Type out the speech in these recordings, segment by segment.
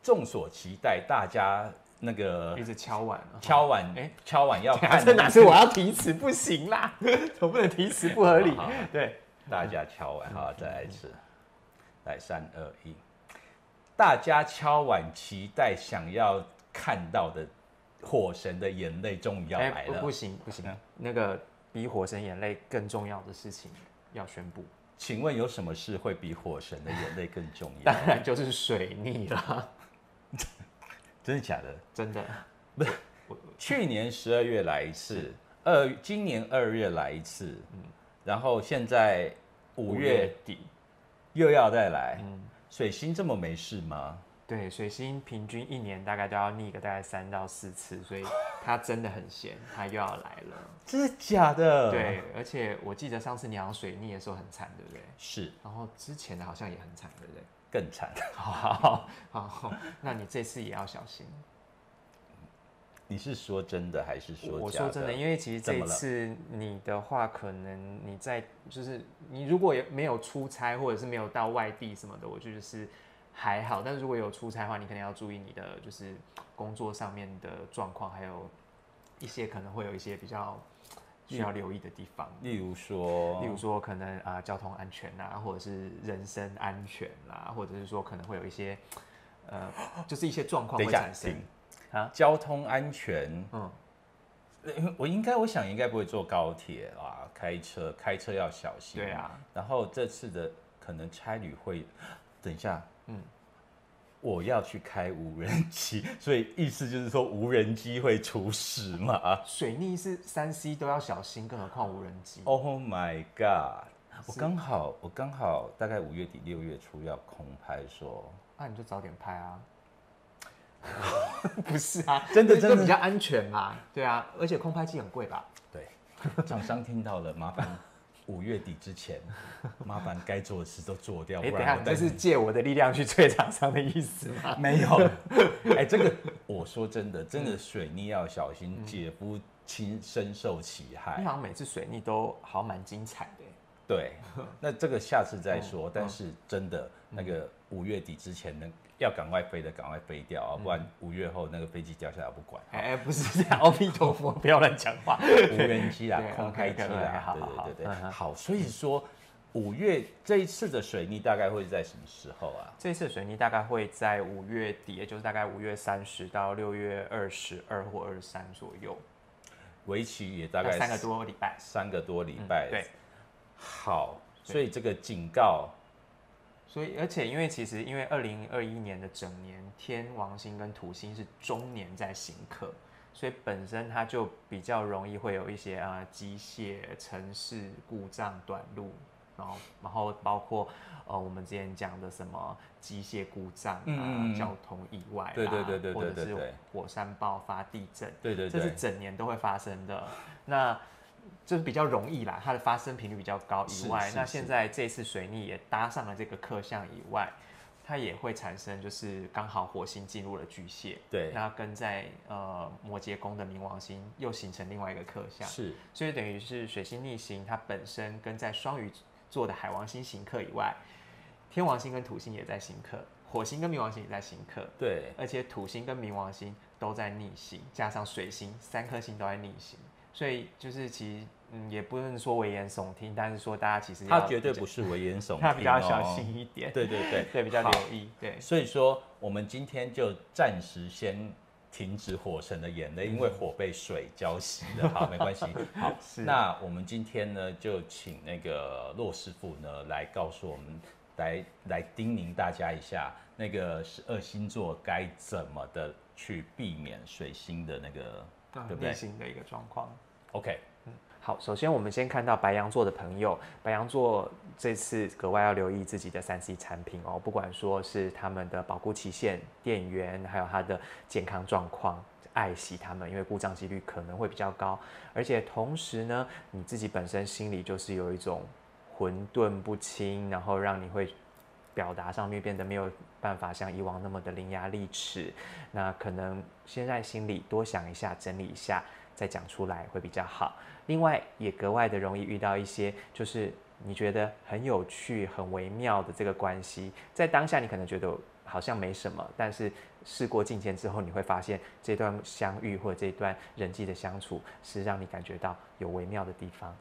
众所期待，大家那个一直敲碗，敲碗要看，这哪是我要提词不行啦，我不能提词不合理。对，大家敲碗，好，再来一次，来3、2、1，大家敲碗期待想要看到的火神的眼泪终于要来了。不行，那个比火神眼泪更重要的事情要宣布。请问有什么事会比火神的眼泪更重要？当然就是水逆啦。真的假的？真的，不是。去年12月来一次，今年2月来一次，然后现在5月底又要再来。水星这么没事吗？对，水星平均1年大概都要逆个大概3到4次，所以他真的很闲，他又要来了。真的假的？对，而且我记得上次你好像水逆的时候很惨，对不对？是。然后之前的好像也很惨，对不对？更惨。好，那你这次也要小心。你是说真的还是说假的？我说真的，因为其实这一次你的话，可能你在就是你如果没有出差或者是没有到外地什么的，我觉得就是还好。但是如果有出差的话，你可能要注意你的就是工作上面的状况，还有一些可能会有一些比较需要留意的地方。例如说可能交通安全啊，或者是人身安全啦，或者是说可能会有一些就是一些状况会产生。交通安全，我想应该不会坐高铁啊，开车要小心。对啊，然后这次的可能差旅会，等一下，我要去开无人机，所以意思就是说无人机会出事嘛？水逆是3C 都要小心，更何况无人机。Oh my god！ 我刚好大概5月底6月初要空拍说，那你就早点拍啊。不是啊，真的比较安全嘛。对啊，而且空拍机很贵吧？对，厂商听到了，麻烦5月底之前，麻烦该做的事都做掉。不然这是借我的力量去催厂商的意思吗？没有，这个我说真的水逆要小心，姐夫深受其害。你好像每次水逆都好蛮精彩的。对，那这个下次再说。但是真的那个5月底之前呢，要赶快飞的赶快飞掉啊，不然5月后那个飞机掉下来不管。不是这样，阿弥陀佛，不要乱讲话。无人机啦，空拍机啦，对。好，所以说5月这一次的水逆大概会在什么时候啊？这一次的水逆大概会在5月底，也就是大概5月30到6月22或23左右，为期也大概3个多礼拜。3个多礼拜。对。好，所以这个警告，而且因为2021年的整年，天王星跟土星是中年在刑克，所以本身它就比较容易会有一些机械、程式故障、短路，然后包括我们之前讲的什么机械故障啊、交通意外对，或者是火山爆发、地震，对，这是整年都会发生的。那就是比较容易啦，它的发生频率比较高以外，那现在这次水逆也搭上了这个克相以外，它也会产生就是刚好火星进入了巨蟹，对，那跟在摩羯宫的冥王星又形成另外一个克相，是，所以等于是水星逆行，它本身跟在双鱼座的海王星刑克以外，天王星跟土星也在刑克，火星跟冥王星也在刑克，对，而且土星跟冥王星都在逆行，加上水星3颗星都在逆行。所以就是其实也不能说危言耸听，但是说大家其实他绝对不是危言耸听，他比较小心一点，对，比较留意，对。所以说我们今天就暂时先停止火神的眼泪，因为火被水浇熄了。好，没关系。好，那我们今天呢就请那个骆师傅呢来告诉我们，来叮咛大家一下，那个12星座该怎么的去避免水星的那个。对不对？逆行的一个状况。OK，好，首先我们先看到白羊座的朋友，白羊座这次格外要留意自己的3C 产品哦，不管说是他们的保固期限、电源，还有它的健康状况，爱惜它们，因为故障几率可能会比较高。而且同时呢，你自己本身心里就是有一种混沌不清，然后让你会表达上面变得没有办法像以往那么的伶牙俐齿，那可能先在心里多想一下，整理一下，再讲出来会比较好。另外，也格外的容易遇到一些就是你觉得很有趣、很微妙的这个关系，在当下你可能觉得好像没什么，但是事过境迁之后，你会发现这段相遇或者这段人际的相处是让你感觉到有微妙的地方。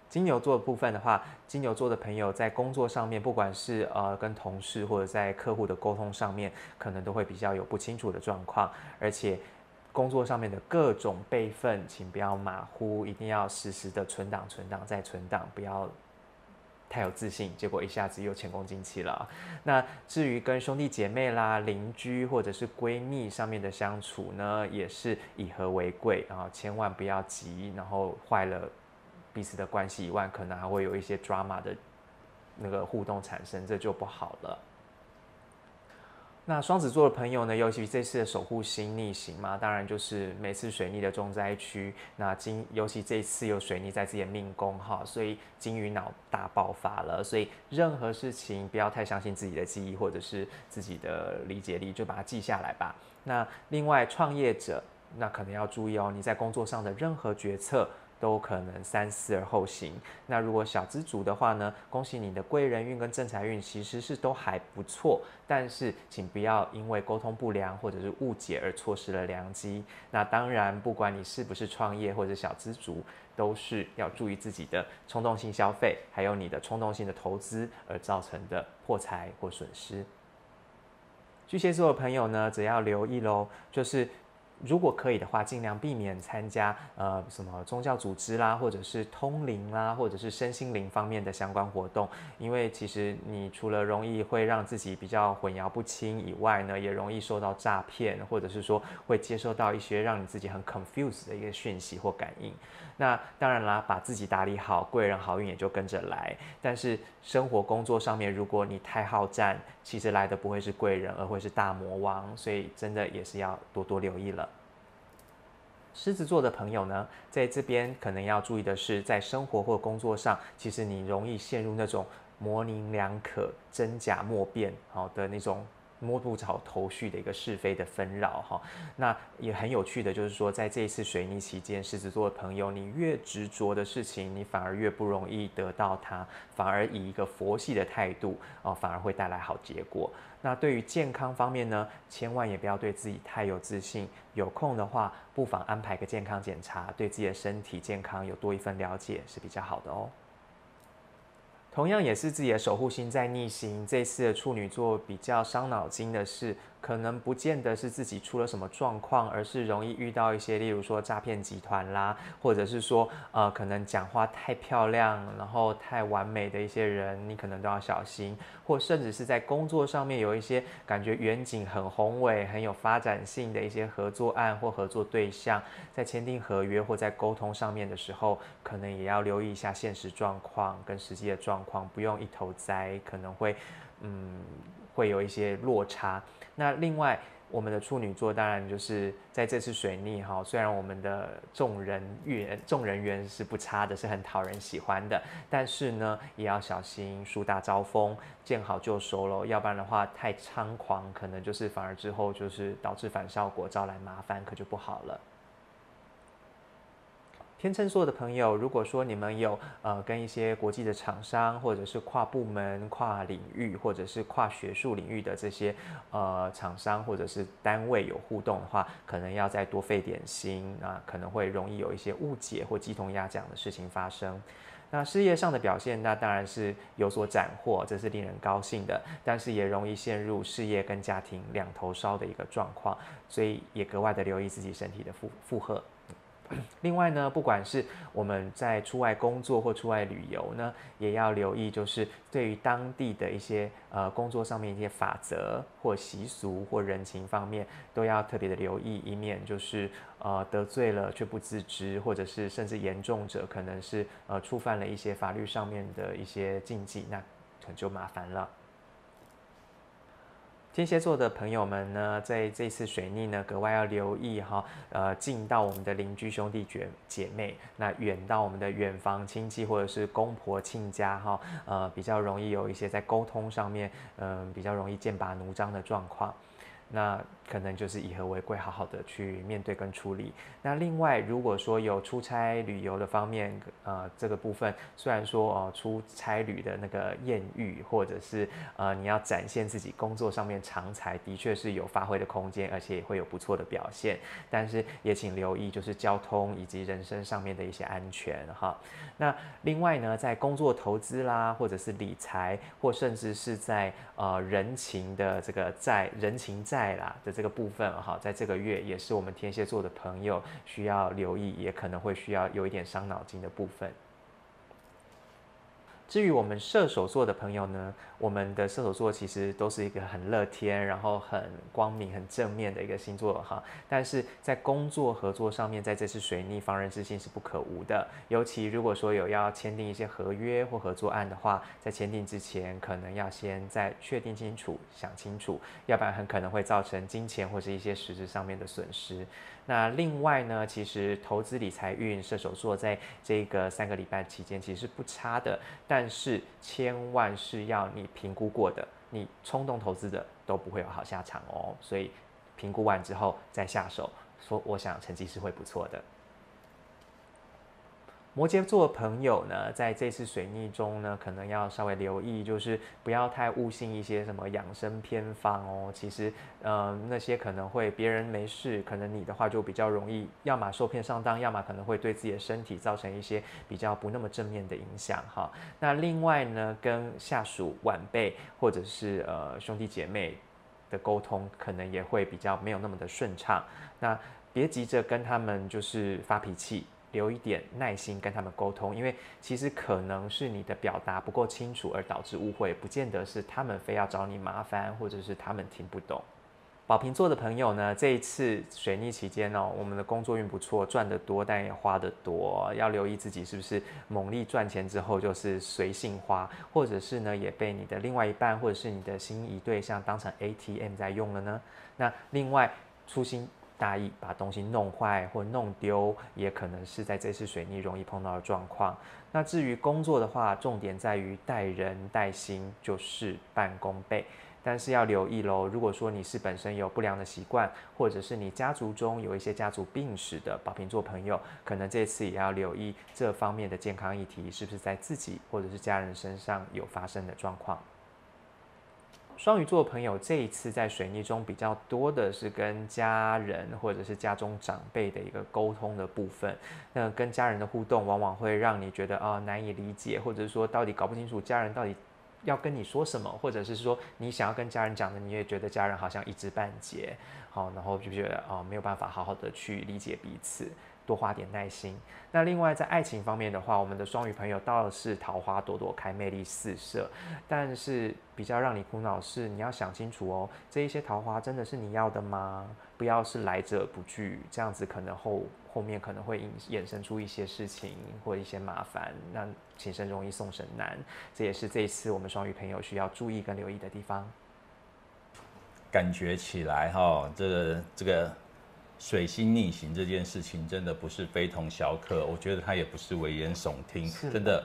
金牛座的部分的话，金牛座的朋友在工作上面，不管是跟同事或者在客户的沟通上面，可能都会比较有不清楚的状况，而且工作上面的各种备份，请不要马虎，一定要实时的存档、存档再存档，不要太有自信，结果一下子又前功尽弃了。那至于跟兄弟姐妹啦、邻居或者是闺蜜上面的相处呢，也是以和为贵啊，千万不要急，然后坏了彼此的关系以外，可能还会有一些 drama 的那个互动产生，这就不好了。那双子座的朋友呢，尤其这次的守护星逆行嘛，当然就是每次水逆的重灾区。那尤其这一次有水逆在自己的命宫哈，所以金鱼脑大爆发了。所以任何事情不要太相信自己的记忆或者是自己的理解力，就把它记下来吧。那另外创业者，那可能要注意哦，你在工作上的任何决策都可能三思而后行。那如果小资族的话呢，恭喜你的贵人运跟正财运其实是都还不错，但是请不要因为沟通不良或者是误解而错失了良机。那当然，不管你是不是创业或者小资族，都是要注意自己的冲动性消费，还有你的冲动性的投资而造成的破财或损失。巨蟹座的朋友呢，则要留意咯，就是如果可以的话，尽量避免参加什么宗教组织啦，或者是通灵啦，或者是身心灵方面的相关活动，因为其实你除了容易会让自己比较混淆不清以外呢，也容易受到诈骗，或者是说会接收到一些让你自己很 confused 的一个讯息或感应。那当然啦，把自己打理好，贵人好运也就跟着来。但是生活工作上面，如果你太好战，其实来的不会是贵人，而会是大魔王，所以真的也是要多多留意了。狮子座的朋友呢，在这边可能要注意的是，在生活或工作上，其实你容易陷入那种模棱两可、真假莫辨的那种摸不着头绪的一个是非的纷扰哈。那也很有趣的就是说，在这一次水逆期间，狮子座的朋友，你越执着的事情，你反而越不容易得到它，反而以一个佛系的态度反而会带来好结果。那对于健康方面呢，千万也不要对自己太有自信，有空的话，不妨安排个健康检查，对自己的身体健康有多一份了解是比较好的哦。同样也是自己的守护星在逆行，这次的处女座比较伤脑筋的是，可能不见得是自己出了什么状况，而是容易遇到一些，例如说诈骗集团啦，或者是说可能讲话太漂亮，然后太完美的一些人，你可能都要小心，或甚至是在工作上面有一些感觉远景很宏伟、很有发展性的一些合作案或合作对象，在签订合约或在沟通上面的时候，可能也要留意一下现实状况跟实际的状况，不用一头栽，可能会有一些落差。那另外，我们的处女座当然就是在这次水逆哈，虽然我们的众人缘是不差的，是很讨人喜欢的，但是呢，也要小心树大招风，见好就收咯，要不然的话太猖狂，可能就是反而之后就是导致反效果，招来麻烦，可就不好了。天秤座的朋友，如果说你们有跟一些国际的厂商，或者是跨部门、跨领域，或者是跨学术领域的这些厂商或者是单位有互动的话，可能要再多费点心，那可能会容易有一些误解或鸡同鸭讲的事情发生。那事业上的表现，那当然是有所斩获，这是令人高兴的，但是也容易陷入事业跟家庭两头烧的一个状况，所以也格外的留意自己身体的负荷。另外呢，不管是我们在出外工作或出外旅游呢，也要留意，就是对于当地的一些工作上面一些法则或习俗或人情方面，都要特别的留意，以免就是得罪了却不自知，或者是甚至严重者可能是触犯了一些法律上面的一些禁忌，那可能就麻烦了。天蝎座的朋友们呢，在这次水逆呢，格外要留意哈，近到我们的邻居兄弟姐妹，那远到我们的远房亲戚或者是公婆亲家哈，比较容易有一些在沟通上面，比较容易剑拔弩张的状况。那可能就是以和为贵，好好的去面对跟处理。那另外，如果说有出差旅游的方面，这个部分虽然说出差旅的那个艳遇，或者是你要展现自己工作上面长才，的确是有发挥的空间，而且也会有不错的表现。但是也请留意，就是交通以及人身上面的一些安全哈。那另外呢，在工作投资啦，或者是理财，或甚至是在人情的这个人情债啦的这个部分哈，在这个月也是我们天蝎座的朋友需要留意，也可能会需要有一点伤脑筋的部分。至于我们射手座的朋友呢，我们的射手座其实都是一个很乐天，然后很光明、很正面的一个星座哈。但是在工作合作上面，在这次水逆，防人之心是不可无的。尤其如果说有要签订一些合约或合作案的话，在签订之前，可能要先再确定清楚、想清楚，要不然很可能会造成金钱或是一些实质上面的损失。那另外呢，其实投资理财运，射手座在这个3个礼拜期间其实是不差的，但是千万是要你评估过的，你冲动投资的都不会有好下场哦。所以评估完之后再下手，我想成绩是会不错的。摩羯座的朋友呢，在这次水逆中呢，可能要稍微留意，就是不要太误信一些什么养生偏方哦。其实，那些可能会别人没事，可能你的话就比较容易，要么受骗上当，要么可能会对自己的身体造成一些比较不那么正面的影响哈。那另外呢，跟下属、晚辈或者是兄弟姐妹的沟通，可能也会比较没有那么的顺畅。那别急着跟他们就是发脾气。留一点耐心跟他们沟通，因为其实可能是你的表达不够清楚而导致误会，不见得是他们非要找你麻烦，或者是他们听不懂。宝瓶座的朋友呢，这一次水逆期间我们的工作运不错，赚得多，但也花得多，要留意自己是不是猛力赚钱之后就是随性花，或者是呢也被你的另外一半或者是你的心仪对象当成 ATM 在用了呢？那另外粗心大意把东西弄坏或弄丢，也可能是在这次水逆容易碰到的状况。那至于工作的话，重点在于待人待心，就事半功倍。但是要留意咯，如果说你是本身有不良的习惯，或者是你家族中有一些家族病史的宝瓶座朋友，可能这次也要留意这方面的健康议题是不是在自己或者是家人身上有发生的状况。双鱼座的朋友这一次在水逆中比较多的是跟家人或者是家中长辈的一个沟通的部分。那跟家人的互动往往会让你觉得难以理解，或者是说到底搞不清楚家人到底要跟你说什么，或者是说你想要跟家人讲的，你也觉得家人好像一知半解，然后就觉得没有办法好好的去理解彼此。多花点耐心。那另外在爱情方面的话，我们的双鱼朋友倒是桃花朵朵开，魅力四射，但是比较让你苦恼是，你要想清楚哦，这一些桃花真的是你要的吗？不要是来者不拒，这样子可能后面可能会衍生出一些事情或一些麻烦，那请神容易送神难，这也是这一次我们双鱼朋友需要注意跟留意的地方。感觉起来这个水星逆行这件事情真的不是非同小可，我觉得它也不是危言耸听，真的，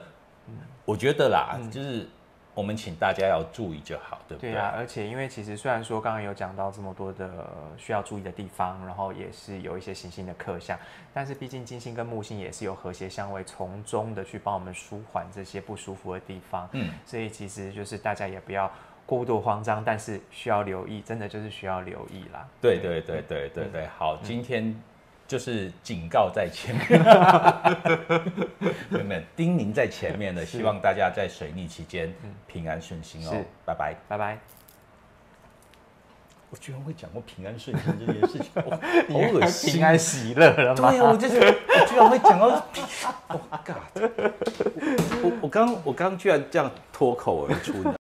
我觉得啦，就是我们请大家要注意就好，对不对？对啊，而且因为其实虽然说刚刚有讲到这么多的需要注意的地方，然后也是有一些行星的克相，但是毕竟金星跟木星也是有和谐相位，从中的去帮我们舒缓这些不舒服的地方，所以其实就是大家也不要过度慌张，但是需要留意，真的就是需要留意啦。对，好，今天就是警告在前面，叮咛在前面的，希望大家在水逆期间平安顺心哦。拜拜，拜拜。我居然会讲过平安顺心这件事情，好恶心，平安喜乐了吗？对啊，我居然会讲到，Oh God！我刚居然这样脱口而出呢。